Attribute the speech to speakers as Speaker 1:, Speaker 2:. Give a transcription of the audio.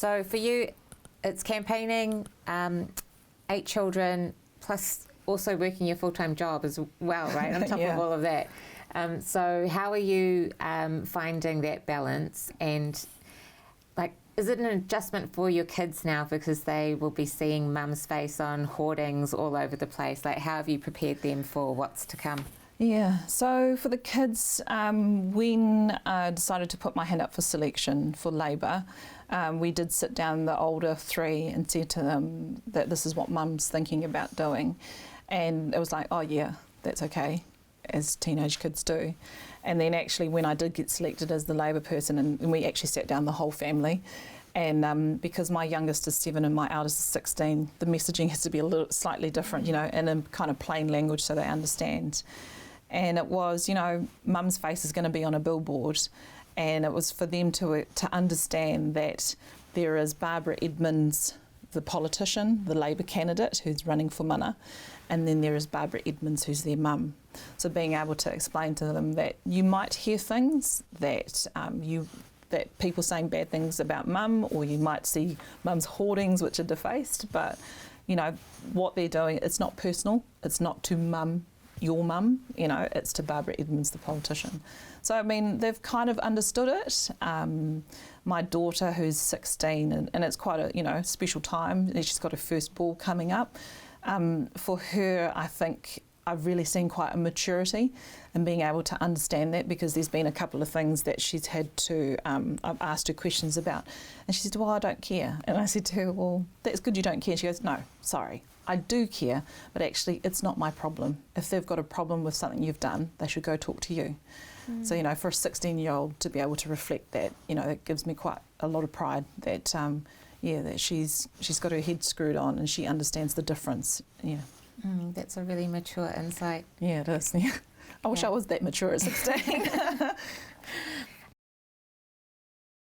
Speaker 1: So for you, it's campaigning, 8 children, plus also working your full-time job as well, right, on top
Speaker 2: Yeah.
Speaker 1: of all of that. So how are you finding that balance? And like, is it an adjustment for your kids now because they will be seeing mum's face on hoardings all over the place? Like, how have you prepared them for what's to come?
Speaker 2: Yeah, so for the kids, when I decided to put my hand up for selection for Labour, we did sit down, the older 3, and said to them that this is what mum's thinking about doing. And it was like, oh yeah, that's okay, as teenage kids do. And then actually when I did get selected as the Labour person, and we actually sat down the whole family, and because my youngest is 7 and my eldest is 16, the messaging has to be a little slightly different, you know, in a kind of plain language so they understand. And it was, you know, mum's face is going to be on a billboard, and it was for them to understand that there is Barbara Edmonds, the politician, the Labour candidate who's running for mana, and then there is Barbara Edmonds who's their mum. So being able to explain to them that you might hear things that that people saying bad things about mum, or you might see mum's hoardings which are defaced, but you know what they're doing, it's not personal, it's not to mum, your mum, you know, it's to Barbara Edmonds, the politician. So I mean, they've kind of understood it. My daughter, who's 16, and it's quite a, you know, special time, and she's got her first ball coming up. For her, I think I've really seen quite a maturity in being able to understand that, because there's been a couple of things that she's had to, I've asked her questions about, and she said, well, I don't care. And I said to her, well, that's good you don't care. She goes, no, sorry, I do care, but actually it's not my problem. If they've got a problem with something you've done, they should go talk to you. So, you know, for a 16-year-old to be able to reflect that, you know, it gives me quite a lot of pride that, that she's got her head screwed on and she understands the difference. Yeah.
Speaker 1: That's a really mature insight.
Speaker 2: Yeah, it is. Yeah. I wish I was that mature at 16.